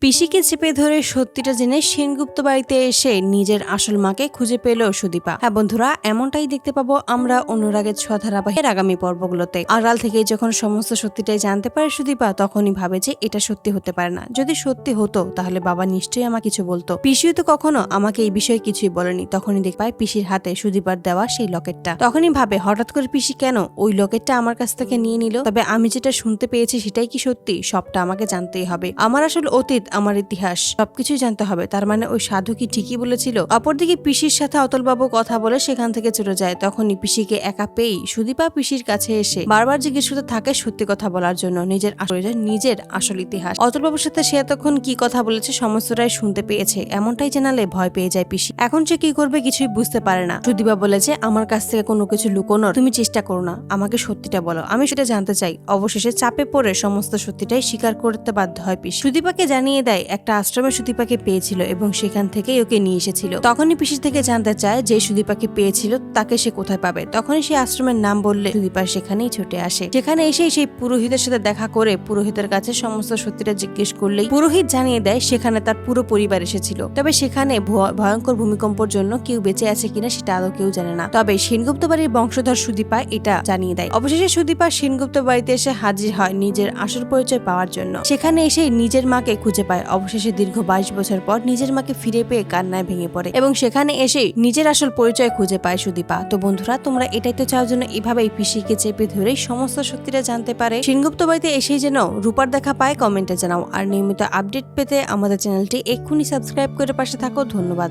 পিসিকে চেপে ধরে সত্যিটা জেনে সেনগুপ্ত বাড়িতে এসে নিজের আসল মাকে খুঁজে পেল সুদীপা। হ্যাঁ বন্ধুরা, এমনটাই দেখতে পাবো আমরা অনুরাগের ছোঁয়া ধারাবাহিকের আগামী পর্বগুলোতে। আড়াল থেকে যখন সমস্ত সত্যিটাই জানতে পারে সুদীপা, তখনই ভাবে যে এটা সত্যি হতে পারে না। যদি সত্যি হতো তাহলে বাবা নিশ্চয়ই আমাকে কিছু বলতো। পিসিও তো কখনো আমাকে এই বিষয়ে কিছুই বলেনি। তখনই দেখ পায় পিসির হাতে সুদীপার দেওয়া সেই লকেটটা। তখনই ভাবে হঠাৎ করে পিসি কেন ওই লকেটটা আমার কাছ থেকে নিয়ে নিল। তবে আমি যেটা শুনতে পেয়েছি সেটাই কি সত্যি, সবটা আমাকে জানতেই হবে। আমার আসল অতীত, আমার ইতিহাস সবকিছুই জানতে হবে। তার মানে ওই সাধু কি ঠিকই বলেছিল? অপরদিকে পিসির সাথে অতলবাবু কথা বলে সেখান থেকে চলে যায়। তখনই পিসিকে একা পেয়েই সুদীপা পিসির কাছে এসে বারবার জিজ্ঞেস করতে থাকে সত্যি কথা বলার জন্য, নিজের আসল ইতিহাস। অতলবাবুর সাথে সে এতক্ষণ কি কথা বলেছে সমস্তটাই শুনতে পেয়েছে। এমনটাই জানালে ভয় পেয়ে যায় পিসি। এখন সে কি করবে কিছুই বুঝতে পারে না। সুদীপা বলেছে আমার কাছ থেকে কোনো কিছু লুকোনোর তুমি চেষ্টা করো না, আমাকে সত্যিটা বলো, আমি সেটা জানতে চাই। অবশেষে চাপে পড়ে সমস্ত সত্যিটাই স্বীকার করতে বাধ্য হয় পিসি। সুদীপাকে জানিয়ে দেয় একটা আশ্রমে সুদীপাকে পেয়েছিল এবং সেখান থেকেই ওকে নিয়ে এসেছিল। তখনই পিসি থেকে জানতে চায় যে সুদীপাকে পেয়েছিল তাকে সে কোথায় পাবে। তখনই সেই আশ্রমের নাম বললে সুদীপা সেখানেই ছুটে আসে। সেখানে এসেই সেই পুরোহিতের সাথে দেখা করে পুরোহিতের কাছে সমস্ত সত্যিটা জিজ্ঞেস করলেই পুরোহিত জানিয়ে দেয় সেখানে তার পুরো পরিবার এসেছিল। তবে সেখানে ভয়ঙ্কর ভূমিকম্পর জন্য কেউ বেঁচে আছে কিনা সেটা আদৌ কেউ জানে না। তবে সেনগুপ্ত বাড়ির বংশধর সুদীপা এটা জানিয়ে দেয়। অবশেষে সুদীপা সেনগুপ্ত বাড়িতে এসে হাজির হয় নিজের আসল পরিচয় পাওয়ার জন্য। সেখানে এসে নিজের মাকে খুঁজে পায়। অবশেষে দীর্ঘ 22 বছর পর নিজের মাকে ফিরে পেয়ে কান্নায় ভেঙে পড়ে এবং সেখানে এসে নিজের আসল পরিচয় খুঁজে পায় সুদীপা। তো বন্ধুরা, তোমরা এটাই তো চাও জন্য এভাবেই পিসিকে চেপে ধরেই সমস্ত সত্যিটা জানতে পারে সেনগুপ্ত বাড়িতে এসেই যেন রূপার দেখা পায়। কমেন্টে জানাও। আর নিয়মিত আপডেট পেতে আমাদের চ্যানেলটি এক্ষুনি সাবস্ক্রাইব করে পাশে থাকো। ধন্যবাদ।